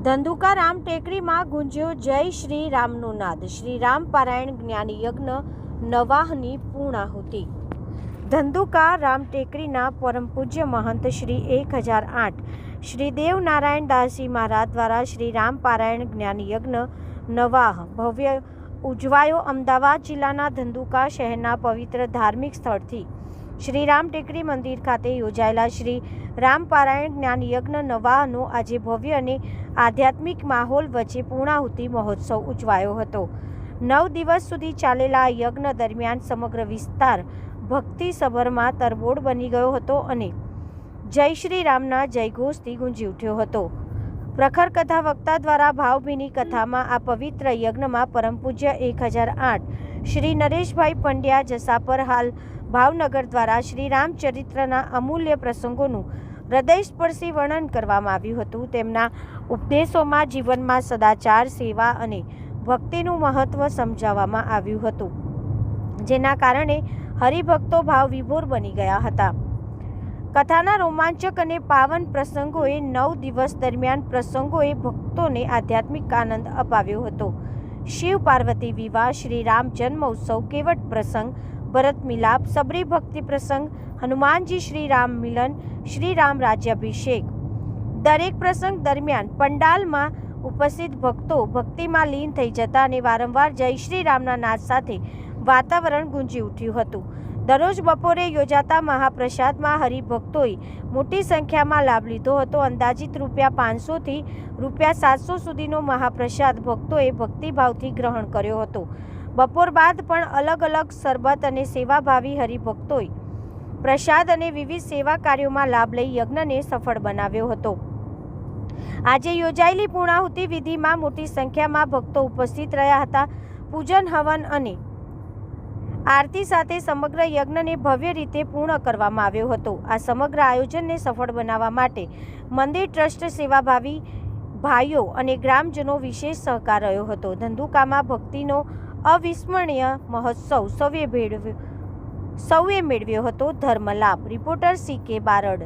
ધંધુકા રામ ટેકરીમાં ગુંજ્યો જય શ્રી રામનો નાદ. શ્રી રામ પારાયણ જ્ઞાની યજ્ઞ નવાહની પૂર્ણાહુતિ. ધંધુકા રામ ટેકરીના પરમ પૂજ્ય મહંત શ્રી 1008 શ્રી દેવ નારાયણ દાસજી મહારાજ દ્વારા શ્રી રામ પારાયણ જ્ઞાની યજ્ઞ નવાહ ભવ્ય ઉજવાયો. અમદાવાદ જિલ્લાના ધંધુકા શહેરના પવિત્ર ધાર્મિક સ્થળથી શ્રી રામ ટેકરી મંદિર ખાતે યોજાયેલા શ્રી રામ પારાયણ જ્ઞાન યજ્ઞ નવાહનો આજે ભવ્ય અને આધ્યાત્મિક માહોલ વચ્ચે પૂર્ણાહુતિ મહોત્સવ ઉજવાયો હતો. 9 દિવસ સુધી ચાલેલા આ યજ્ઞ દરમિયાન સમગ્ર વિસ્તાર ભક્તિસભરમાં તરબોળ બની ગયો હતો અને જય શ્રી રામના જયઘોષથી ગુંજી ઉઠ્યો હતો. પ્રખર કથા વક્તા દ્વારા ભાવભીની કથામાં આ પવિત્ર યજ્ઞમાં પરમ પૂજ્ય 1008 શ્રી નરેશભાઈ પંડ્યા જસાપર હાલ ભાવનગર દ્વારા શ્રી રામચરિત્રના અમૂલ્ય પ્રસંગોનું હૃદયસ્પર્શી વર્ણન કરવામાં આવ્યું હતું. તેમના ઉપદેશોમાં જીવનમાં સદાચાર, સેવા અને ભક્તિનું મહત્વ સમજાવવામાં આવ્યું હતું, જેના કારણે હરિભક્તો ભાવવિભોર બની ગયા હતા. કથાના રોમાંચક અને પાવન પ્રસંગોએ 9 દિવસ દરમિયાન પ્રસંગોએ ભક્તોને આધ્યાત્મિક આનંદ અપાવ્યો હતો. શિવ પાર્વતી વિવાહ, શ્રી રામ જન્મ ઉત્સવ, કેવટ પ્રસંગ, ભરત મિલાપ, સબરી ભક્તિ પ્રસંગ, હનુમાનજી શ્રી રામ મિલન, શ્રી રામ રાજ્યાભિષેક. દરેક પ્રસંગ દરમિયાન પંડાલમાં ઉપસ્થિત ભક્તો ભક્તિમાં લીન થઈ જતા અને વારંવાર જય શ્રી રામના નાદ સાથે વાતાવરણ ગુંજી ઉઠ્યું હતું. દરરોજ બપોરે યોજાતા મહાપ્રસાદમાં હરિભક્તોએ મોટી સંખ્યામાં લાભ લીધો હતો. અંદાજિત ₹500 થી ₹700 સુધીનો મહાપ્રસાદ ભક્તોએ ભક્તિભાવથી ગ્રહણ કર્યો હતો. બપોર બાદ પણ અલગ અલગ સરબત અને સેવાભાવી હરિભક્તોએ પ્રસાદ અને વિવિધ સેવા કાર્યોમાં લાભ લઈ યજ્ઞને સફળ બનાવ્યો હતો. આજે યોજાયેલી પૂર્ણાહુતિ વિધિમાં મોટી સંખ્યામાં ભક્તો ઉપસ્થિત રહ્યા હતા. પૂજન, હવન અને આરતી સાથે સમગ્ર યજ્ઞને ભવ્ય રીતે પૂર્ણ કરવામાં આવ્યો હતો. આ સમગ્ર આયોજનને સફળ બનાવવા માટે મંદિર ટ્રસ્ટ, સેવાભાવી ભાઈઓ અને ગ્રામજનો વિશેષ સહકાર રહ્યો હતો. ધંધુકામાં ભક્તિનો અવિસ્મરણીય મહોત્સવ સૌએ મેળવ્યો હતો ધર્મલાભ. Reporter CK Barad.